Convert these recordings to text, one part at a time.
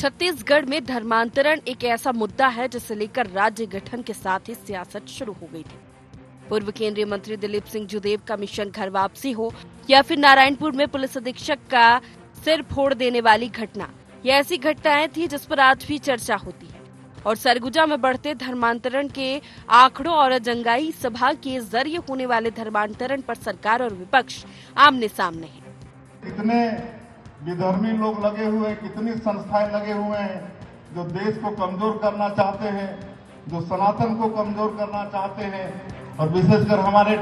छत्तीसगढ़ में धर्मांतरण एक ऐसा मुद्दा है जिसे लेकर राज्य गठन के साथ ही सियासत शुरू हो गई थी। पूर्व केंद्रीय मंत्री दिलीप सिंह जुदेव का मिशन घर वापसी हो या फिर नारायणपुर में पुलिस अधीक्षक का सिर फोड़ देने वाली घटना, ये ऐसी घटनाएं थी जिस पर आज भी चर्चा होती है। और सरगुजा में बढ़ते धर्मांतरण के आंकड़ों और जंगाई सभा के जरिए होने वाले धर्मांतरण पर सरकार और विपक्ष आमने सामने है। कितने विधर्मी लोग लगे हुए हैं, कितनी संस्थाएं लगे हुए हैं जो देश को कमजोर करना चाहते हैं, जो सनातन को कमजोर करना चाहते हैं। और विशेषकर हमारे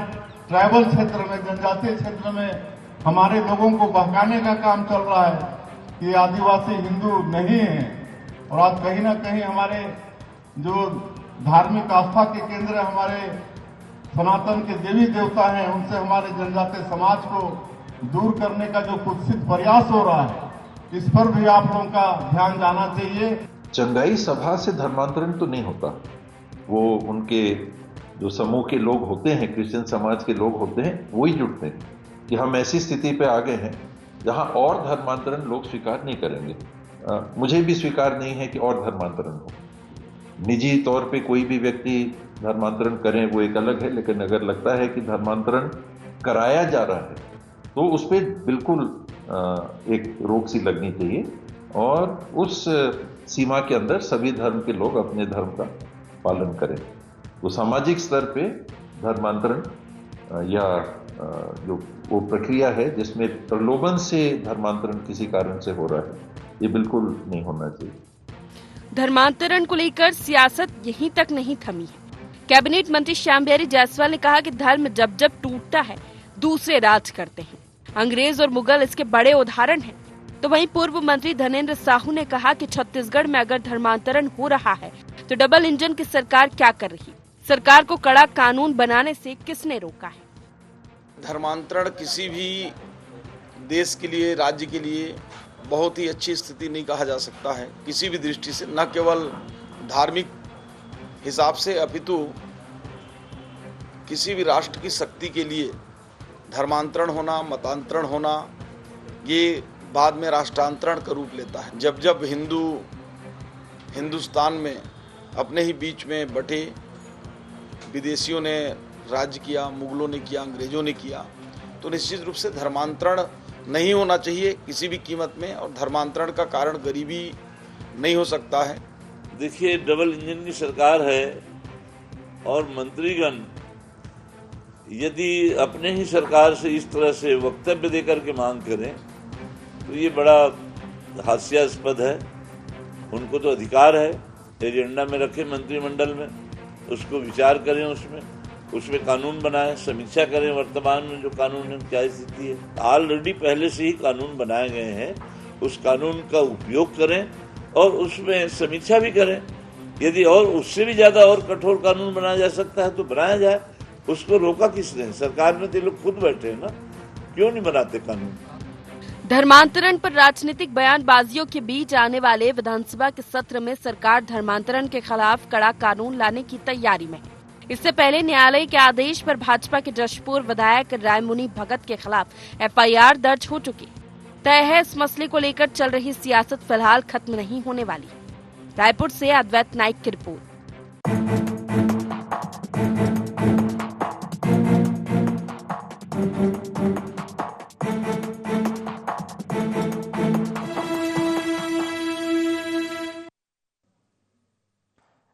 ट्राइबल क्षेत्र में, जनजातीय क्षेत्र में हमारे लोगों को बहकाने का काम चल रहा है कि आदिवासी हिंदू नहीं है। और आज कहीं ना कहीं हमारे जो धार्मिक आस्था के केंद्र हमारे सनातन के देवी देवता हैं, उनसे हमारे जनजातीय समाज को दूर करने का जो कुत्सित प्रयास हो रहा है, इस पर भी आप लोगों का ध्यान जाना चाहिए। जंगाई सभा से धर्मांतरण तो नहीं होता। वो उनके जो समूह के लोग होते हैं, क्रिश्चियन समाज के लोग होते हैं, वही जुटते हैं कि हम ऐसी स्थिति पे आ गए हैं जहां और धर्मांतरण लोग स्वीकार नहीं करेंगे। मुझे भी स्वीकार नहीं है कि और धर्मांतरण हो। निजी तौर पे कोई भी व्यक्ति धर्मांतरण करे वो एक अलग है, लेकिन अगर लगता है कि धर्मांतरण कराया जा रहा है तो उस पर बिल्कुल एक रोक सी लगनी चाहिए और उस सीमा के अंदर सभी धर्म के लोग अपने धर्म का पालन करें। तो सामाजिक स्तर पे धर्मांतरण या जो वो प्रक्रिया है जिसमें प्रलोभन से धर्मांतरण किसी कारण से हो रहा है, ये बिल्कुल नहीं होना चाहिए। धर्मांतरण को लेकर सियासत यहीं तक नहीं थमी है। कैबिनेट मंत्री श्याम बिहारी जायसवाल ने कहा कि धर्म जब जब टूटता है दूसरे राज करते हैं। अंग्रेज और मुगल इसके बड़े उदाहरण हैं। तो वहीं पूर्व मंत्री धनेंद्र साहू ने कहा कि छत्तीसगढ़ में अगर धर्मांतरण हो रहा है तो डबल इंजन की सरकार क्या कर रही है? सरकार को कड़ा कानून बनाने से किसने रोका है? धर्मांतरण किसी भी देश के लिए, राज्य के लिए बहुत ही अच्छी स्थिति नहीं कहा जा सकता है किसी भी दृष्टि से, न केवल धार्मिक हिसाब से अपितु किसी भी राष्ट्र की शक्ति के लिए धर्मांतरण होना, मतांतरण होना, ये बाद में राष्ट्रांतरण का रूप लेता है। जब जब हिंदुस्तान में अपने ही बीच में बटे विदेशियों ने राज्य किया, मुगलों ने किया, अंग्रेजों ने किया, तो निश्चित रूप से धर्मांतरण नहीं होना चाहिए किसी भी कीमत में। और धर्मांतरण का कारण गरीबी नहीं हो सकता है। देखिए, डबल इंजन की सरकार है और मंत्रीगण यदि अपने ही सरकार से इस तरह से वक्तव्य देकर के मांग करें तो ये बड़ा हास्यास्पद है। उनको तो अधिकार है, एजेंडा में रखें मंत्रिमंडल में, उसको विचार करें, उसमें कानून बनाएं, समीक्षा करें वर्तमान में जो कानून है क्या स्थिति है। ऑलरेडी पहले से ही कानून बनाए गए हैं, उस कानून का उपयोग करें और उसमें समीक्षा भी करें। यदि और उससे भी ज्यादा और कठोर कानून बनाया जा सकता है तो बनाया जाए। उसको रोका किसने? सरकार में तो लोग खुद बैठे हैं ना, क्यों नहीं बनाते कानून? धर्मांतरण पर राजनीतिक बयानबाजियों के बीच आने वाले विधानसभा के सत्र में सरकार धर्मांतरण के खिलाफ कड़ा कानून लाने की तैयारी में है। इससे पहले न्यायालय के आदेश पर भाजपा के जशपुर विधायक रायमुनि भगत के खिलाफ FIR दर्ज हो चुकी तय है। इस मसले को लेकर चल रही सियासत फिलहाल खत्म नहीं होने वाली। रायपुर से अद्वैत नाइक की रिपोर्ट।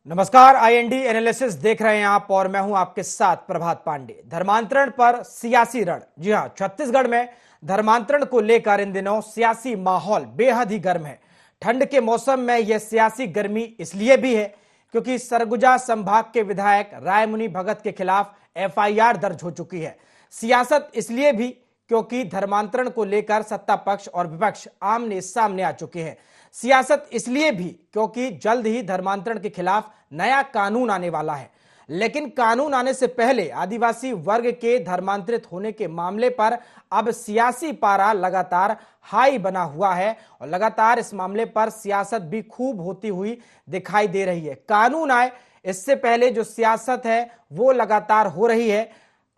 नमस्कार, IND एनालिसिस देख रहे हैं आप और मैं हूं आपके साथ प्रभात पांडे। धर्मांतरण पर सियासी रण। जी हां, छत्तीसगढ़ में धर्मांतरण को लेकर इन दिनों सियासी माहौल बेहद ही गर्म है। ठंड के मौसम में यह सियासी गर्मी इसलिए भी है क्योंकि सरगुजा संभाग के विधायक रायमुनि भगत के खिलाफ FIR दर्ज हो चुकी है। सियासत इसलिए भी क्योंकि धर्मांतरण को लेकर सत्ता पक्ष और विपक्ष आमने सामने आ चुके हैं। सियासत इसलिए भी क्योंकि जल्द ही धर्मांतरण के खिलाफ नया कानून आने वाला है। लेकिन कानून आने से पहले आदिवासी वर्ग के धर्मांतरित होने के मामले पर अब सियासी पारा लगातार हाई बना हुआ है और लगातार इस मामले पर सियासत भी खूब होती हुई दिखाई दे रही है। कानून आए इससे पहले जो सियासत है वो लगातार हो रही है।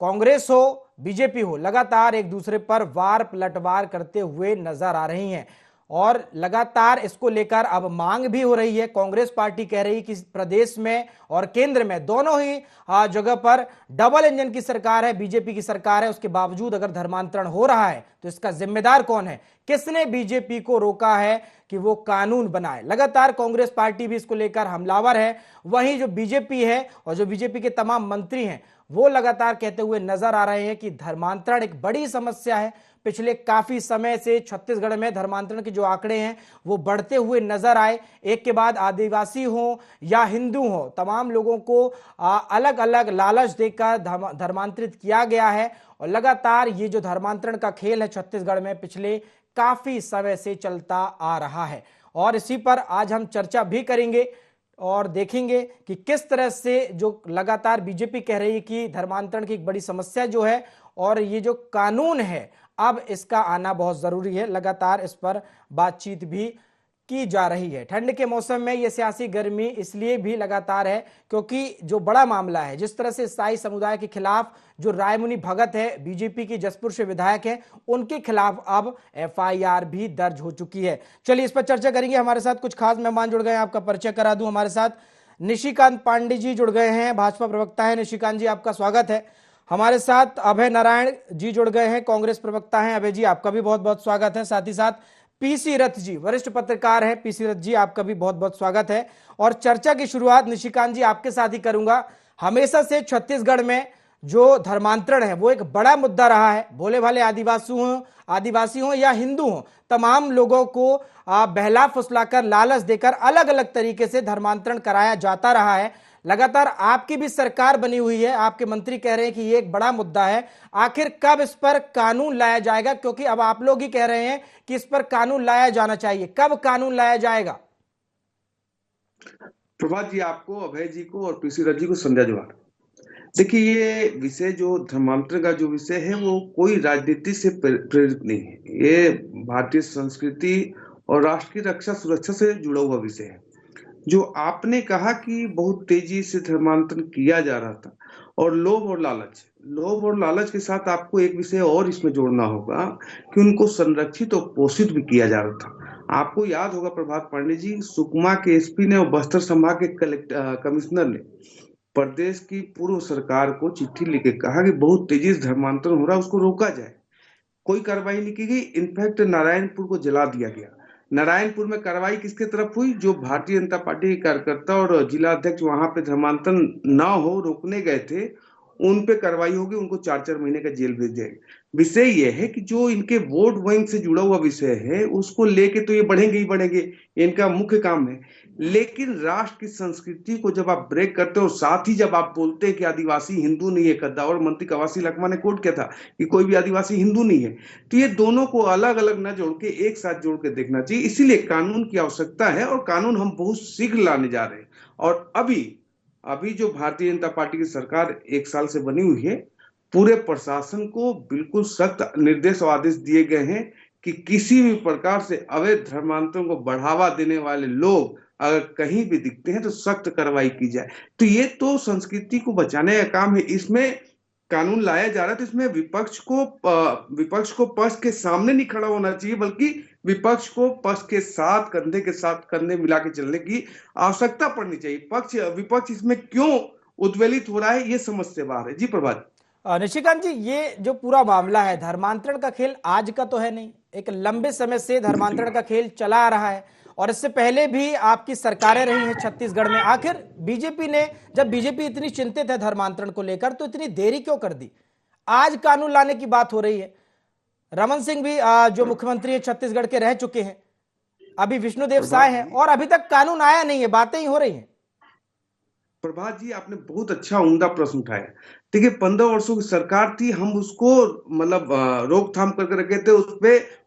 कांग्रेस हो, बीजेपी हो, लगातार एक दूसरे पर वार पलटवार करते हुए नजर आ रही हैं और लगातार इसको लेकर अब मांग भी हो रही है। कांग्रेस पार्टी कह रही कि प्रदेश में और केंद्र में दोनों ही जगह पर डबल इंजन की सरकार है, बीजेपी की सरकार है, उसके बावजूद अगर धर्मांतरण हो रहा है तो इसका जिम्मेदार कौन है? किसने बीजेपी को रोका है कि वो कानून बनाए? लगातार कांग्रेस पार्टी भी इसको लेकर हमलावर है। वहीं जो बीजेपी है और जो बीजेपी के तमाम मंत्री हैं वो लगातार कहते हुए नजर आ रहे हैं कि धर्मांतरण एक बड़ी समस्या है। पिछले काफी समय से छत्तीसगढ़ में धर्मांतरण के जो आंकड़े हैं वो बढ़ते हुए नजर आए। एक के बाद आदिवासी हो या हिंदू हो, तमाम लोगों को अलग अलग लालच देकर धर्मांतरित किया गया है। और लगातार ये जो धर्मांतरण का खेल है छत्तीसगढ़ में पिछले काफी समय से चलता आ रहा है। और इसी पर आज हम चर्चा भी करेंगे और देखेंगे कि किस तरह से जो लगातार बीजेपी कह रही है कि धर्मांतरण की एक बड़ी समस्या जो है और ये जो कानून है अब इसका आना बहुत जरूरी है। लगातार इस पर बातचीत भी की जा रही है। ठंड के मौसम में ये सियासी गर्मी इसलिए भी लगातार है क्योंकि जो बड़ा मामला है, जिस तरह से ईसाई समुदाय के खिलाफ जो रायमुनि भगत है, बीजेपी की जसपुर से विधायक है, उनके खिलाफ अब एफआईआर भी दर्ज हो चुकी है। चलिए इस पर चर्चा करेंगे। हमारे साथ कुछ खास मेहमान जुड़ गए हैं, आपका परिचय करा दूं। हमारे साथ निशिकांत पांडे जी जुड़ गए हैं, भाजपा प्रवक्ता है। निशिकांत जी आपका स्वागत है। हमारे साथ अभय नारायण जी जुड़ गए हैं, कांग्रेस प्रवक्ता हैं। अभय जी आपका भी बहुत बहुत स्वागत है। साथ ही साथ पीसी रथ जी वरिष्ठ पत्रकार हैं। पीसी रथ जी आपका भी बहुत बहुत स्वागत है। और चर्चा की शुरुआत निशिकांत जी आपके साथ ही करूंगा। हमेशा से छत्तीसगढ़ में जो धर्मांतरण है वो एक बड़ा मुद्दा रहा है। भोले भाले आदिवासी हो या हिंदू हो, तमाम लोगों को बहला फुसलाकर लालच देकर अलग अलग तरीके से धर्मांतरण कराया जाता रहा है। लगातार आपकी भी सरकार बनी हुई है, आपके मंत्री कह रहे हैं कि ये एक बड़ा मुद्दा है। आखिर कब इस पर कानून लाया जाएगा? क्योंकि अब आप लोग ही कह रहे हैं कि इस पर कानून लाया जाना चाहिए। कब कानून लाया जाएगा? प्रभात जी, आपको, अभय जी को और पीसी रथ जी को संध्या जोहार। देखिए, ये विषय जो धर्मांतरण का जो विषय है वो कोई राजनीति से प्रेरित नहीं है। ये भारतीय संस्कृति और राष्ट्र की रक्षा सुरक्षा से जुड़ा हुआ विषय है। जो आपने कहा कि बहुत तेजी से धर्मांतरण किया जा रहा था और लोभ और लालच के साथ आपको एक विषय और इसमें जोड़ना होगा कि उनको संरक्षित और पोषित भी किया जा रहा था। आपको याद होगा प्रभात पांडे जी, सुकमा के एसपी ने और बस्तर संभाग के कमिश्नर ने प्रदेश की पूर्व सरकार को चिट्ठी लिख कहा कि बहुत तेजी से धर्मांतरण हो रहा है, उसको रोका जाए। कोई कार्रवाई नहीं की गई। इनफैक्ट नारायणपुर को जला दिया गया। नारायणपुर में कार्रवाई किसके तरफ हुई? जो भारतीय जनता पार्टी के कार्यकर्ता और जिला अध्यक्ष वहां पे धर्मांतरण ना हो रोकने गए थे, उन पे कार्रवाई होगी, उनको 4-4 महीने का जेल भेज जाएगा। विषय यह है कि जो इनके वोट बैंक से जुड़ा हुआ विषय है उसको लेके तो ये बढ़ेंगे ही बढ़ेंगे, इनका मुख्य काम है। लेकिन राष्ट्र की संस्कृति को जब आप ब्रेक करते हो, साथ ही जब आप बोलते हैं कि आदिवासी हिंदू नहीं है, कद्दावर मंत्री कवासी लखमा ने कोट किया था कि कोई भी आदिवासी हिंदू नहीं है, तो ये दोनों को अलग अलग न जोड़ के एक साथ जोड़ के देखना चाहिए। इसीलिए कानून की आवश्यकता है और कानून हम बहुत शीघ्र लाने जा रहे हैं। और अभी जो भारतीय जनता पार्टी की सरकार 1 साल से बनी हुई है, पूरे प्रशासन को बिल्कुल सख्त निर्देश और आदेश दिए गए हैं कि किसी भी प्रकार से अवैध धर्मांतरण को बढ़ावा देने वाले लोग अगर कहीं भी दिखते हैं तो सख्त कार्रवाई की जाए। तो ये तो संस्कृति को बचाने का काम है। इसमें कानून लाया जा रहा है तो इसमें विपक्ष को पक्ष के सामने नहीं खड़ा होना चाहिए, बल्कि विपक्ष को पक्ष के साथ कंधे मिला के चलने की आवश्यकता पड़नी चाहिए। विपक्ष इसमें क्यों उद्वेलित हो रहा है ये समझ से बाहर है। जी प्रभात। निशिकांत जी, ये जो पूरा मामला है धर्मांतरण का खेल आज का तो है नहीं, एक लंबे समय से धर्मांतरण का खेल चला आ रहा है और इससे पहले भी आपकी सरकारें रही हैं छत्तीसगढ़ में। आखिर बीजेपी ने, जब बीजेपी इतनी चिंतित है धर्मांतरण को लेकर, तो इतनी देरी क्यों कर दी? आज कानून लाने की बात हो रही है। रमन सिंह भी जो मुख्यमंत्री है छत्तीसगढ़ के रह चुके हैं, अभी विष्णुदेव साय हैं और अभी तक कानून आया नहीं है, बातें ही हो रही हैं। प्रभात जी, आपने बहुत अच्छा उम्दा प्रश्न उठाया। देखिए, 15 वर्षों की सरकार थी, हम उसको मतलब रोकथाम करके रखे थे, उस पर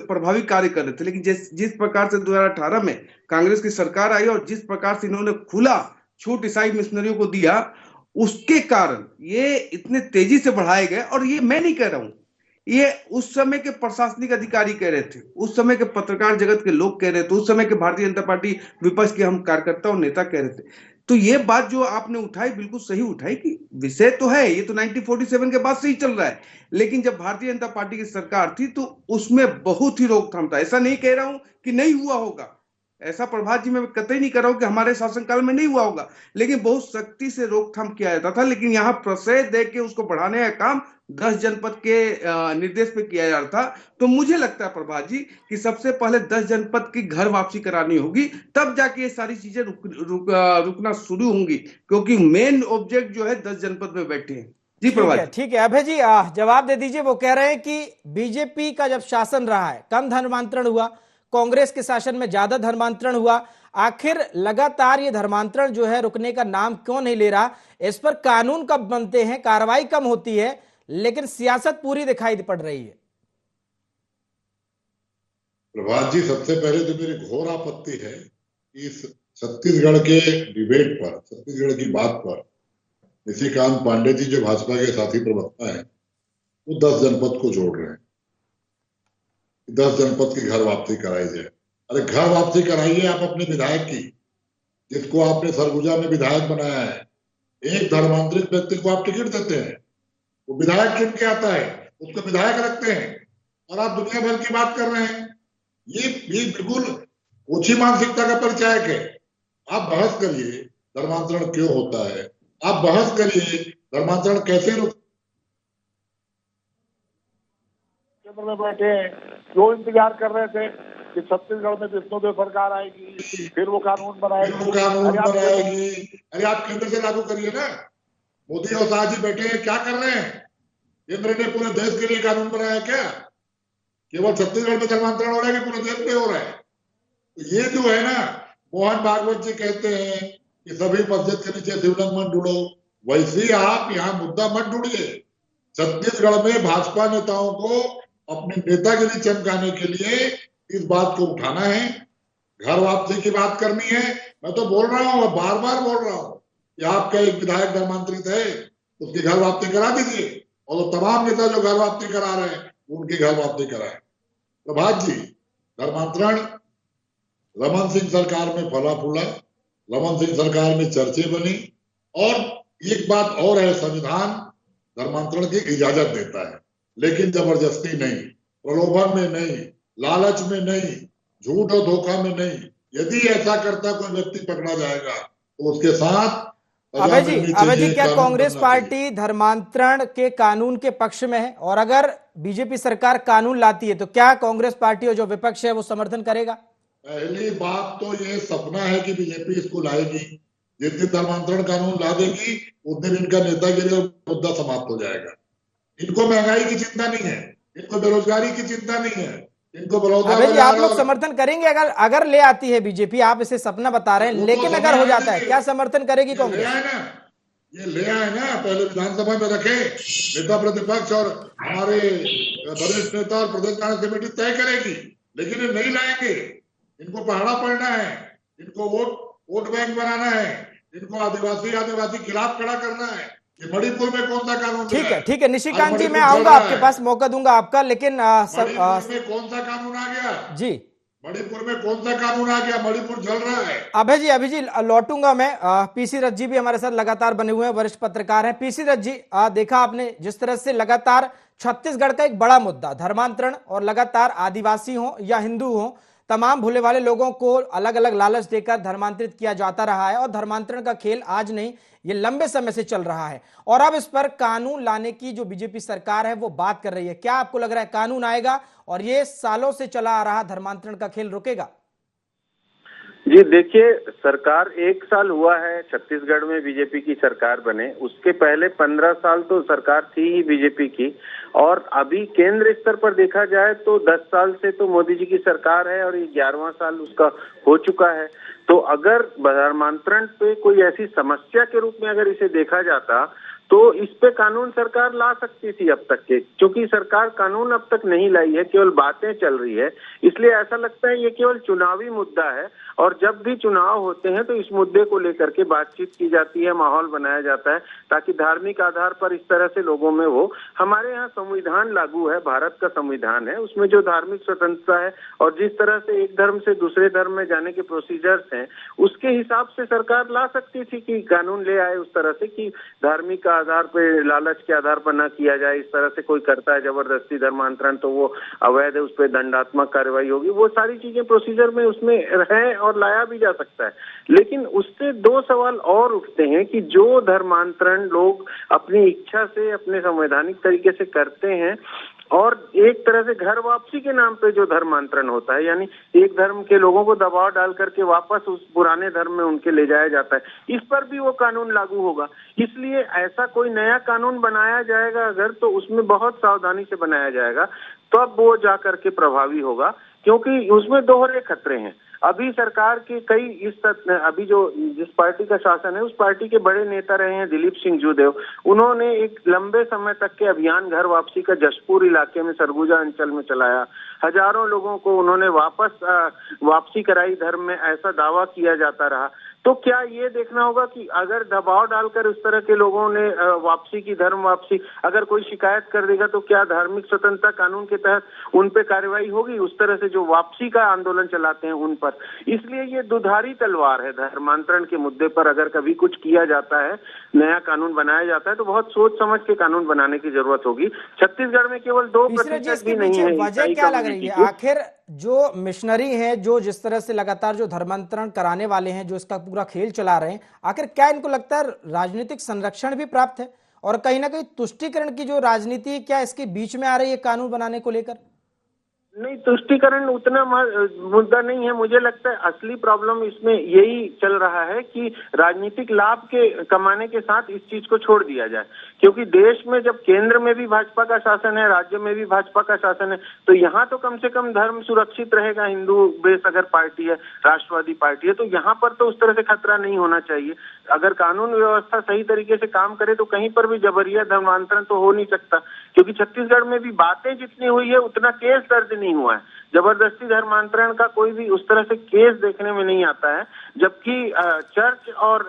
प्रभावी कार्य कर रहे थे। लेकिन जिस प्रकार से 2018 में कांग्रेस की सरकार आई और जिस प्रकार से इन्होंने खुला छूट ईसाई मिशनरियों को दिया, उसके कारण ये इतने तेजी से बढ़ाए गए। और ये मैं नहीं कह रहा हूं, ये उस समय के प्रशासनिक अधिकारी कह रहे थे, उस समय के पत्रकार जगत के लोग कह रहे थे, उस समय के भारतीय जनता पार्टी विपक्ष के हम कार्यकर्ता और नेता कह रहे थे। तो ये बात जो आपने उठाई बिल्कुल सही उठाई कि विषय तो है, ये तो 1947 के बाद से ही चल रहा है, लेकिन जब भारतीय जनता पार्टी की सरकार थी तो उसमें बहुत ही रोकथाम था। ऐसा नहीं कह रहा हूं कि नहीं हुआ होगा, ऐसा प्रभात जी मैं कतई नहीं कर रहा हूं कि हमारे शासनकाल में नहीं हुआ होगा, लेकिन बहुत सख्ती से रोकथाम किया जाता था। लेकिन यहाँ प्रश्रय दे के उसको बढ़ाने का काम 10 जनपद के निर्देश पे किया जा रहा था। तो मुझे लगता है प्रभात जी कि सबसे पहले 10 जनपद की घर वापसी करानी होगी, तब जाके ये सारी चीजें रुकना शुरू होंगी, क्योंकि मेन ऑब्जेक्ट जो है 10 जनपद में बैठे हैं। जी प्रभात, ठीक है अभय जी, जवाब दे दीजिए। वो कह रहे हैं कि बीजेपी का जब शासन रहा है कम धर्मांतरण हुआ, कांग्रेस के शासन में ज्यादा धर्मांतरण हुआ, आखिर लगातार ये धर्मांतरण जो है रुकने का नाम क्यों नहीं ले रहा? इस पर कानून कब बनते हैं, कार्रवाई कम होती है, लेकिन सियासत पूरी दिखाई पड़ रही है। प्रभात जी, सबसे पहले तो मेरी घोर आपत्ति है इस छत्तीसगढ़ के डिबेट पर, छत्तीसगढ़ की बात पर निशिकांत पांडे जी जो भाजपा के साथी प्रवक्ता हैं वो 10 जनपद को जोड़ रहे हैं। 10 जनपद की घर वापसी कराई जाए। अरे घर वापसी कराइए आप अपने विधायक की, जिसको आपने सरगुजा में विधायक बनाया है। एक धर्मांतरित व्यक्ति को आप टिकट देते हैं, वो विधायक चुन के आता है, उसको विधायक रखते हैं, और आप दुनिया भर की बात कर रहे हैं। ये बिल्कुल ओछी मानसिकता का परिचायक है। आप बहस करिए धर्मांतरण क्यों होता है, आप बहस करिए धर्मांतरण कैसे रुक केंद्र में बैठे हैं, जो इंतजार कर रहे थे कि छत्तीसगढ़ में विष्णुदेव सरकार आएगी, फिर वो कानून बनाएगी। अरे आप केंद्र से लागू करिए ना। मोदी और शाह जी बैठे हैं, क्या कर रहे हैं? केंद्र ने पूरे देश के लिए कानून बनाया क्या? केवल छत्तीसगढ़ में धर्मांतरण हो रहा है कि पूरे देश में हो रहा है? तो ये जो है ना, मोहन भागवत जी कहते हैं कि सभी मस्जिद के नीचे शिवलिंग मत ढूंढो, वैसे आप यहाँ मुद्दा मत ढूंढिए। छत्तीसगढ़ में भाजपा नेताओं को अपने नेतागिरी चमकाने के लिए इस बात को उठाना है, घर वापसी की बात करनी है। मैं तो बोल रहा हूँ, बार बार बोल रहा हूँ कि आपका एक विधायक धर्मांतरित है, उसकी घर वापसी करा दीजिए, और तो तमाम नेता जो घर वापसी करा रहे हैं उनकी घर वापसी कराए। प्रभात जी, धर्मांतरण रमन सिंह सरकार में फला फूला, रमन सिंह सरकार में चर्चे बनी, और एक बात और है, संविधान धर्मांतरण की इजाजत देता है, लेकिन जबरदस्ती नहीं, प्रलोभन में नहीं, लालच में नहीं, झूठ और धोखा में नहीं। यदि ऐसा करता कोई व्यक्ति पकड़ा जाएगा तो उसके साथ अभय जी, क्या कांग्रेस पार्टी धर्मांतरण के कानून के पक्ष में है? और अगर बीजेपी सरकार कानून लाती है तो क्या कांग्रेस पार्टी और जो विपक्ष है वो समर्थन करेगा? पहली बात तो ये सपना है कि बीजेपी इसको लाएगी। जिस दिन धर्मांतरण कानून ला देगी उस दिन इनका नेतागिरी और मुद्दा समाप्त हो जाएगा। इनको महंगाई की चिंता नहीं है, इनको बेरोजगारी की चिंता नहीं है, इनको बलौदा। आप लोग समर्थन करेंगे अगर ले आती है बीजेपी? आप इसे सपना बता रहे हैं, लेकिन अगर हो जाता है क्या समर्थन करेगी कांग्रेस? ये ले आए ना, पहले विधानसभा में रखे, नेता प्रतिपक्ष और हमारे वरिष्ठ नेता और प्रदेश कांग्रेस कमेटी तय करेगी, लेकिन ये नहीं लाएंगे। इनको पहाड़ा पड़ना है, इनको वोट बैंक बनाना है, इनको आदिवासी खिलाफ खड़ा करना है। मणिपुर में कौन सा कानून? ठीक है निशिकांत जी, मैं आऊंगा आपके पास, मौका दूंगा आपका, लेकिन मणिपुर में कौन सा कानून आ गया जी? मणिपुर में कौन सा कानून आ गया? मणिपुर जल रहा है। अभय जी लौटूंगा मैं। पीसी रथ जी भी हमारे साथ लगातार बने हुए हैं, वरिष्ठ पत्रकार हैं। पीसी रथ जी, देखा आपने जिस तरह से लगातार छत्तीसगढ़ का एक बड़ा मुद्दा धर्मांतरण, और लगातार आदिवासी हो या हिंदू हो, तमाम भोले वाले लोगों को अलग अलग लालच देकर धर्मांतरित किया जाता रहा है, और धर्मांतरण का खेल आज नहीं, ये लंबे समय से चल रहा है। और अब इस पर कानून लाने की जो बीजेपी सरकार है वो बात कर रही है। क्या आपको लग रहा है कानून आएगा और ये सालों से चला आ रहा धर्मांतरण का खेल रुकेगा? जी देखिए, सरकार 1 साल हुआ है छत्तीसगढ़ में बीजेपी की सरकार बने, उसके पहले 15 साल तो सरकार थी ही बीजेपी की, और अभी केंद्र स्तर पर देखा जाए तो 10 साल से तो मोदी जी की सरकार है और ये 11वां साल उसका हो चुका है। तो अगर धर्मांतरण पे कोई ऐसी समस्या के रूप में अगर इसे देखा जाता तो इस पे कानून सरकार ला सकती थी अब तक के, क्योंकि सरकार कानून अब तक नहीं लाई है, केवल बातें चल रही है। इसलिए ऐसा लगता है ये केवल चुनावी मुद्दा है। और जब भी चुनाव होते हैं तो इस मुद्दे को लेकर के बातचीत की जाती है, माहौल बनाया जाता है ताकि धार्मिक आधार पर इस तरह से लोगों में हो। हमारे यहाँ संविधान लागू है, भारत का संविधान है, उसमें जो धार्मिक स्वतंत्रता है और जिस तरह से एक धर्म से दूसरे धर्म में जाने के प्रोसीजर्स हैं, उसके हिसाब से सरकार ला सकती थी कि कानून ले आए उस तरह से कि धार्मिक आधार पर, लालच के आधार पर न किया जाए। इस तरह से कोई करता है जबरदस्ती धर्मांतरण तो वो अवैध है, उस पर दंडात्मक कार्रवाई होगी। वो सारी चीजें प्रोसीजर में उसमें है और लाया भी जा सकता है। लेकिन उससे दो सवाल और उठते हैं कि जो धर्मांतरण लोग अपनी इच्छा से अपने संवैधानिक तरीके से करते हैं और एक तरह से घर वापसी के नाम पे जो धर्मांतरण होता है, यानी एक धर्म के लोगों को दबाव डाल करके वापस उस पुराने धर्म में उनके ले जाया जाता है, इस पर भी वो कानून लागू होगा। इसलिए ऐसा कोई नया कानून बनाया जाएगा अगर, तो उसमें बहुत सावधानी से बनाया जाएगा, तब वो जा करके प्रभावी होगा, क्योंकि उसमें दोहरे खतरे हैं। अभी सरकार के अभी जो जिस पार्टी का शासन है उस पार्टी के बड़े नेता रहे हैं दिलीप सिंह जूदेव। उन्होंने एक लंबे समय तक के अभियान घर वापसी का जशपुर इलाके में, सरगुजा अंचल में चलाया। हजारों लोगों को उन्होंने वापसी कराई धर्म में, ऐसा दावा किया जाता रहा। तो क्या ये देखना होगा कि अगर दबाव डालकर उस तरह के लोगों ने वापसी की, धर्म वापसी, अगर कोई शिकायत कर देगा तो क्या धार्मिक स्वतंत्रता कानून के तहत उन पे कार्रवाई होगी, उस तरह से जो वापसी का आंदोलन चलाते हैं उन पर। इसलिए ये दुधारी तलवार है धर्मांतरण के मुद्दे पर। अगर कभी कुछ किया जाता है, नया कानून बनाया जाता है, तो बहुत सोच समझ के कानून बनाने की जरूरत होगी। छत्तीसगढ़ में केवल 2% भी नहीं है। वजह क्या लग रही है आखिर? जो मिशनरी हैं, जो जिस तरह से लगातार जो धर्मांतरण कराने वाले हैं, जो इसका पूरा खेल चला रहे हैं, आखिर क्या इनको लगता है राजनीतिक संरक्षण भी प्राप्त है? और कहीं ना कहीं तुष्टीकरण की जो राजनीति क्या इसके बीच में आ रही है कानून बनाने को लेकर? नहीं, तुष्टीकरण उतना मुद्दा नहीं है। मुझे लगता है असली प्रॉब्लम इसमें यही चल रहा है कि राजनीतिक लाभ के कमाने के साथ इस चीज को छोड़ दिया जाए, क्योंकि देश में जब केंद्र में भी भाजपा का शासन है, राज्य में भी भाजपा का शासन है, तो यहाँ तो कम से कम धर्म सुरक्षित रहेगा। हिंदू बेस अगर पार्टी है, राष्ट्रवादी पार्टी है, तो यहाँ पर तो उस तरह से खतरा नहीं होना चाहिए। अगर कानून व्यवस्था सही तरीके से काम करे तो कहीं पर भी जबरिया धर्मांतरण तो हो नहीं सकता, क्योंकि छत्तीसगढ़ में भी बातें जितनी हुई है उतना केस दर्ज नहीं हुआ है। जबरदस्ती धर्मांतरण का कोई भी उस तरह से केस देखने में नहीं आता है, जबकि चर्च और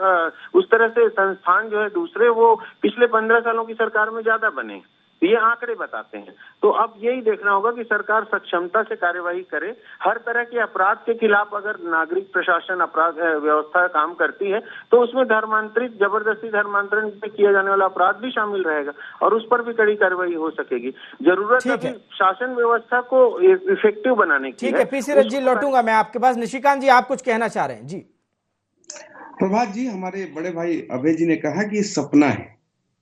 उस तरह से संस्थान जो है दूसरे, वो पिछले 15 सालों की सरकार में ज्यादा बने, ये आंकड़े बताते हैं। तो अब यही देखना होगा कि सरकार सक्षमता से कार्यवाही करे। हर तरह के अपराध के खिलाफ अगर नागरिक प्रशासन, अपराध व्यवस्था काम करती है, तो उसमें जबरदस्ती धर्मांतरण पे किया जाने वाला अपराध भी शामिल रहेगा और उस पर भी कड़ी कार्रवाई हो सकेगी। जरूरत है शासन व्यवस्था को इफेक्टिव बनाने की। ठीक है, पीसी रथ जी लौटूंगा मैं आपके पास। निशिकांत जी, आप कुछ कहना चाह रहे हैं? जी प्रभात जी, हमारे बड़े भाई अभय जी ने कहा कि सपना है।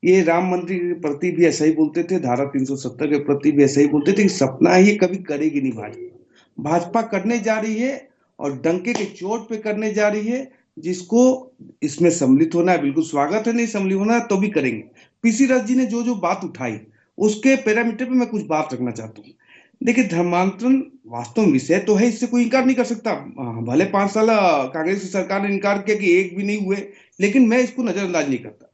ये राम मंदिर के प्रति भी ऐसा ही बोलते थे, धारा 370 के प्रति भी ऐसा ही बोलते थे कि सपना है, ये कभी करेगी नहीं भाजपा। भाजपा करने जा रही है और डंके के चोट पे करने जा रही है। जिसको इसमें सम्मिलित होना है बिल्कुल स्वागत है, नहीं सम्मिलित होना है तो भी करेंगे। पीसी रथ जी ने जो जो बात उठाई उसके पैरामीटर पे मैं कुछ बात रखना चाहता हूँ। देखिए, धर्मांतरण वास्तव में विषय तो है, इससे कोई इनकार नहीं कर सकता। भले 5 साल कांग्रेस की सरकार ने इनकार किया कि एक भी नहीं हुए, लेकिन मैं इसको नजरअंदाज नहीं करता।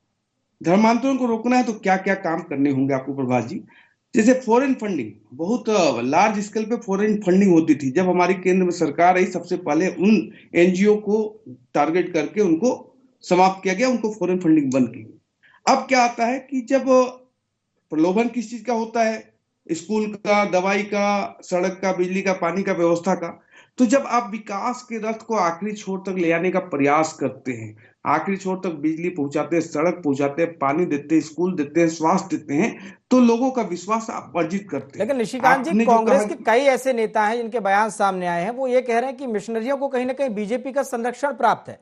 धर्मांतरण को रोकना है तो क्या क्या काम करने होंगे आपको प्रभात जी? जैसे फॉरेन फंडिंग, बहुत लार्ज स्केल पे फॉरेन फंडिंग होती थी। जब हमारी केंद्र में सरकार आई, सबसे पहले उन एनजीओ को टारगेट करके उनको समाप्त किया गया, उनको फॉरेन फंडिंग बंद की। अब क्या आता है कि जब प्रलोभन किस चीज का होता है, स्कूल का, दवाई का, सड़क का, बिजली का, पानी का, व्यवस्था का, तो जब आप विकास के रथ को आखिरी छोर तक ले आने का प्रयास करते हैं, आखिरी छोर तक बिजली पहुंचाते हैं, सड़क पहुंचाते हैं, पानी देते हैं, स्कूल देते हैं, स्वास्थ्य देते हैं, तो लोगों का विश्वास आप अर्जित करते हैं। लेकिन निशिकांत जी, कांग्रेस के कई ऐसे नेता हैं जिनके बयान सामने आए हैं, वो ये कह रहे हैं कि मिशनरियों को कहीं ना कहीं बीजेपी का संरक्षण प्राप्त है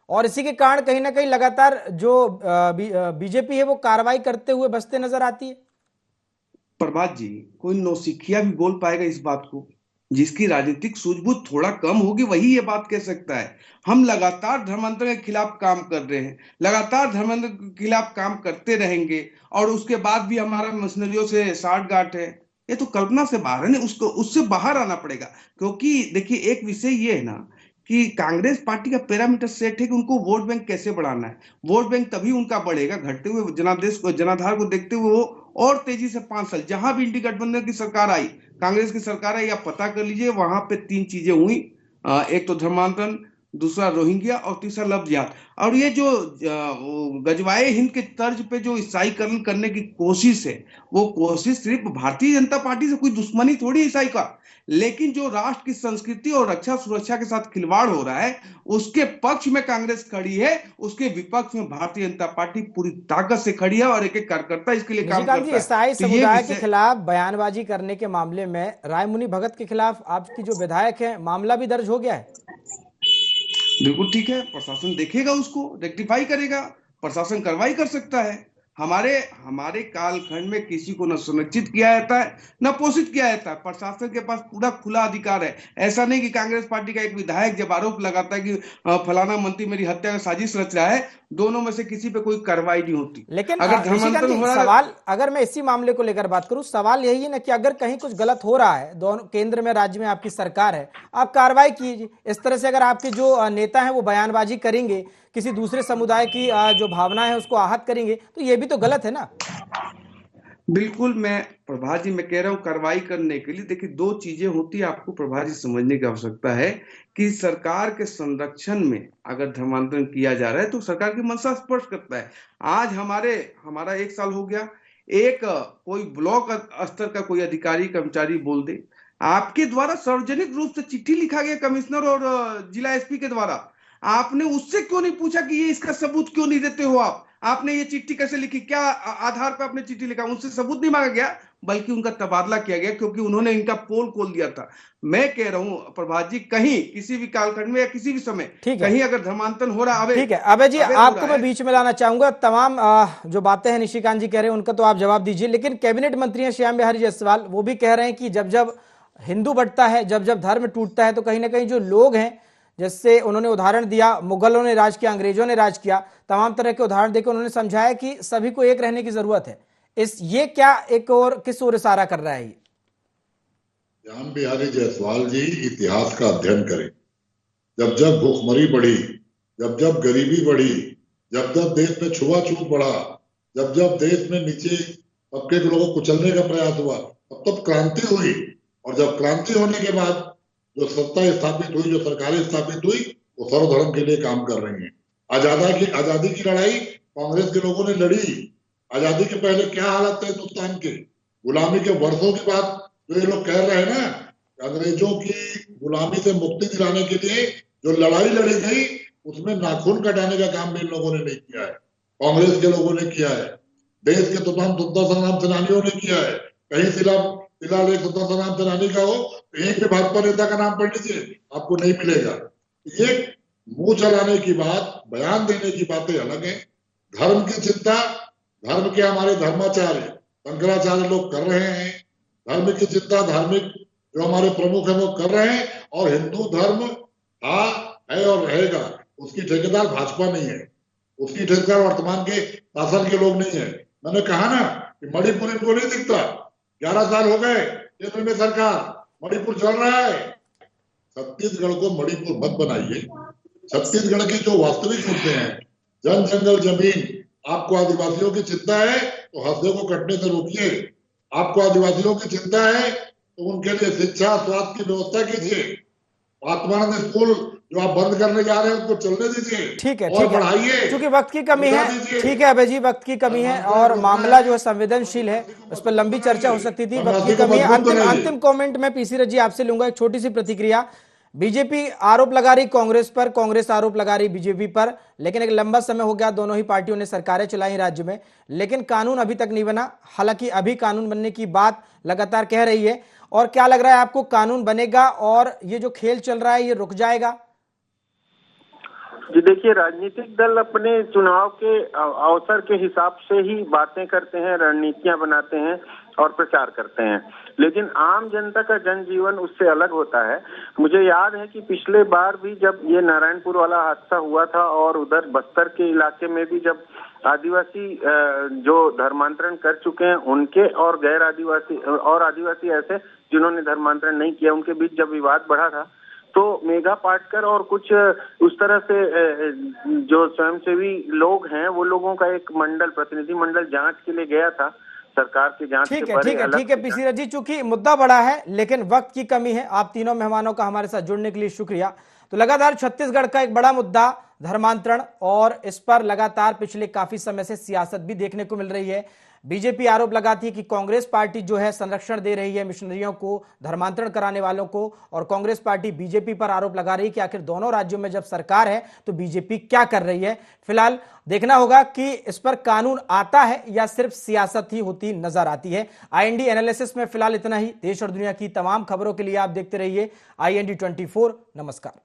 और इसी के कारण कहीं ना कहीं लगातार जो बीजेपी है वो कार्रवाई करते हुए बचते नजर आती है। प्रभात जी, कोई नौसिखिया भी बोल पाएगा इस बात को? जिसकी राजनीतिक सूझबूझ थोड़ा कम होगी वही ये बात कह सकता है। हम लगातार धर्मांतरण के खिलाफ काम कर रहे हैं, लगातार धर्मांतरण के खिलाफ काम करते रहेंगे और उसके बाद भी हमारा मिशनरियों से साठगांठ है, ये तो कल्पना से बाहर है ना। उसको उससे बाहर आना पड़ेगा, क्योंकि देखिए एक विषय ये है ना कि कांग्रेस पार्टी का पैरामीटर सेट है कि उनको वोट बैंक कैसे बढ़ाना है। वोट बैंक तभी उनका बढ़ेगा घटते हुए जनाधार को देखते हुए वो और तेजी से 5 साल, जहां भी इंडी गठबंधन की सरकार आई, कांग्रेस की सरकार आई, आप पता कर लीजिए, वहां पे 3 चीजें हुई। एक तो धर्मांतरण, दूसरा रोहिंग्या और तीसरा लव जिहाद। और ये जो गजवाए हिंद के तर्ज पे जो ईसाईकरण करने की कोशिश है, वो कोशिश सिर्फ भारतीय जनता पार्टी से, कोई दुश्मनी थोड़ी ईसाई का, लेकिन जो राष्ट्र की संस्कृति और रक्षा सुरक्षा के साथ खिलवाड़ हो रहा है, उसके पक्ष में कांग्रेस खड़ी है, उसके विपक्ष में भारतीय जनता पार्टी पूरी ताकत से खड़ी है और एक एक कार्यकर्ता इसके लिए काम करता है। ईसाई समुदाय के खिलाफ बयानबाजी करने के मामले में रायमुनि भगत के खिलाफ आपकी जो विधायक है, मामला भी दर्ज हो गया है। बिल्कुल ठीक है, प्रशासन देखेगा, उसको रेक्टिफाई करेगा, प्रशासन कार्रवाई कर सकता है। हमारे कालखंड में किसी को न संरक्षित किया जाता है न पोषित किया जाता है। प्रशासन के पास पूरा खुला अधिकार है। ऐसा नहीं कि कांग्रेस पार्टी का एक विधायक जब आरोप लगाता है कि फलाना मंत्री मेरी हत्या का साजिश रच रहा है, दोनों में से किसी पे कोई कार्रवाई नहीं होती। लेकिन अगर धर्मांतरण हो रहा है, सवाल, अगर मैं इसी मामले को लेकर बात करूं, सवाल यही है ना कि अगर कहीं कुछ गलत हो रहा है, दोनों केंद्र में राज्य में आपकी सरकार है, आप कार्रवाई कीजिए। इस तरह से अगर आपके जो नेता हैं वो बयानबाजी करेंगे, किसी दूसरे समुदाय की जो भावना है उसको आहत करेंगे, तो ये भी तो गलत है ना। बिल्कुल, मैं प्रभात जी मैं कह रहा हूं कार्रवाई करने के लिए देखिए दो चीजें होती है, आपको प्रभात जी समझने की आवश्यकता है कि सरकार के संरक्षण में अगर धर्मांतरण किया जा रहा है तो सरकार की मंशा स्पष्ट करता है। आज हमारा 1 साल हो गया, एक कोई ब्लॉक स्तर का कोई अधिकारी कर्मचारी बोल दे, आपके द्वारा सार्वजनिक रूप से चिट्ठी लिखा गया कमिश्नर और जिला एसपी के द्वारा, आपने उससे क्यों नहीं पूछा कि ये इसका सबूत क्यों नहीं देते हो आपने ये चिट्ठी कैसे लिखी, क्या आधार पर आपने चिट्ठी लिखा, उनसे सबूत नहीं मांगा गया, बल्कि उनका तबादला किया गया क्योंकि उन्होंने इनका पोल खोल दिया था। मैं कह रहा हूं प्रभात जी, कहीं किसी भी कालखंड में या किसी भी समय कहीं अगर धर्मांतरण हो रहा है, ठीक है अभय जी, आपको मैं बीच में लाना चाहूंगा। तमाम जो बातें हैं निशिकांत जी कह रहे हैं उनका तो आप जवाब दीजिए, लेकिन कैबिनेट मंत्री हैं श्याम बिहारी जायसवाल, वो भी कह रहे हैं कि जब जब हिंदू बढ़ता है, जब जब धर्म टूटता है, तो कहीं ना कहीं जो लोग हैं, जैसे उन्होंने उदाहरण दिया मुगलों ने राज किया, अंग्रेजों ने राज किया, तमाम तरह के उदाहरण देकर उन्होंने समझाया कि सभी को एक रहने की जरूरत है। ये क्या एक और किस ओर इशारा कर रहा है? श्याम बिहारी जायसवाल जी इतिहास का अध्ययन करें। जब जब भूखमरी बढ़ी, जब जब गरीबी बढ़ी, जब जब देश में छुआछूत बढ़ा, जब जब देश में नीचे तबके के लोगों को कुचलने का प्रयास हुआ, तब तब क्रांति हुई। और जब क्रांति होने के बाद जो सत्ता स्थापित हुई, जो सरकारें स्थापित हुई, वो सर्वधर्म के लिए काम कर रही हैं। आजादी की लड़ाई कांग्रेस के लोगों ने लड़ी। आजादी के पहले क्या हालत थे हिंदुस्तान के, गुलामी के वर्षों के बाद जो ये लोग कह रहे हैं ना, अंग्रेजों की गुलामी से मुक्ति दिलाने के लिए जो लड़ाई लड़ी गई, उसमें नाखून कटाने का काम भी इन लोगों ने नहीं किया है, कांग्रेस के लोगों ने किया है। देश के तमाम स्वतंत्रता संग्राम सेनानियों ने किया है। कहीं फिलहाल एक स्वतंत्रता संग्राम सेनानी का हो, एक भी भाजपा नेता का नाम पढ़ लीजिए, आपको नहीं मिलेगा। ये मुंह चलाने की बात, बयान देने की बातें अलग है। धर्म की चिंता, धर्म के हमारे धर्माचार्य शंकराचार्य लोग कर रहे हैं। धर्म की चिंता धार्मिक जो हमारे प्रमुख है वो कर रहे हैं। और हिंदू धर्म था, है और रहेगा। उसकी ठेकेदार भाजपा नहीं है, उसकी ठेकेदार वर्तमान के शासन के लोग नहीं है। मैंने कहा ना कि मणिपुर इनको नहीं दिखता। 11 साल हो गए केंद्र में सरकार, मणिपुर चल रहा है। छत्तीसगढ़ को मणिपुर मत बनाइए। छत्तीसगढ़ की जो वास्तविक मुद्दे हैं, जन जंगल जमीन, आपको आदिवासियों की चिंता है तो हंसने को कटने से रोकिए। आपको आदिवासियों की चिंता है तो उनके लिए शिक्षा स्वास्थ्य की व्यवस्था कीजिए। आत्मानंद स्कूल जो आप बंद करने जा रहे हैं उसको चलने दीजिए। ठीक है, और बढ़ाइए, क्योंकि वक्त की कमी है। ठीक है अभय जी, वक्त की कमी है और मामला जो है संवेदनशील है, उस पर लंबी चर्चा हो सकती थी, वक्त की कमी है। अंतिम कमेंट में पीसी रजी आपसे लूंगा, एक छोटी सी प्रतिक्रिया। बीजेपी आरोप लगा रही कांग्रेस पर, कांग्रेस आरोप लगा रही बीजेपी पर, लेकिन एक लंबा समय हो गया दोनों ही पार्टियों ने सरकारें चलाई राज्य में, लेकिन कानून अभी तक नहीं बना। हालांकि अभी कानून बनने की बात लगातार कह रही है। और क्या लग रहा है आपको, कानून बनेगा और ये जो खेल चल रहा है ये रुक जाएगा? जी देखिए, राजनीतिक दल अपने चुनाव के अवसर के हिसाब से ही बातें करते हैं, रणनीतियां बनाते हैं और प्रचार करते हैं, लेकिन आम जनता का जनजीवन उससे अलग होता है। मुझे याद है कि पिछले बार भी जब ये नारायणपुर वाला हादसा हुआ था और उधर बस्तर के इलाके में भी जब आदिवासी जो धर्मांतरण कर चुके हैं उनके और गैर आदिवासी और आदिवासी ऐसे जिन्होंने धर्मांतरण नहीं किया, उनके बीच जब विवाद बढ़ा था, तो मेघा पाटकर और कुछ उस तरह से जो स्वयंसेवी लोग हैं वो लोगों का एक मंडल, प्रतिनिधि मंडल जांच के लिए गया था, सरकार की जांच से परे। ठीक है पीसी रजी, चूंकि मुद्दा बड़ा है लेकिन वक्त की कमी है। आप तीनों मेहमानों का हमारे साथ जुड़ने के लिए शुक्रिया। तो लगातार छत्तीसगढ़ का एक बड़ा मुद्दा धर्मांतरण, और इस पर लगातार पिछले काफी समय से सियासत भी देखने को मिल रही है। बीजेपी आरोप लगाती है कि कांग्रेस पार्टी जो है संरक्षण दे रही है मिशनरियों को, धर्मांतरण कराने वालों को, और कांग्रेस पार्टी बीजेपी पर आरोप लगा रही है कि आखिर दोनों राज्यों में जब सरकार है तो बीजेपी क्या कर रही है। फिलहाल देखना होगा कि इस पर कानून आता है या सिर्फ सियासत ही होती नजर आती है। आईएनडी एनालिसिस में फिलहाल इतना ही। देश और दुनिया की तमाम खबरों के लिए आप देखते रहिए IND 24। नमस्कार।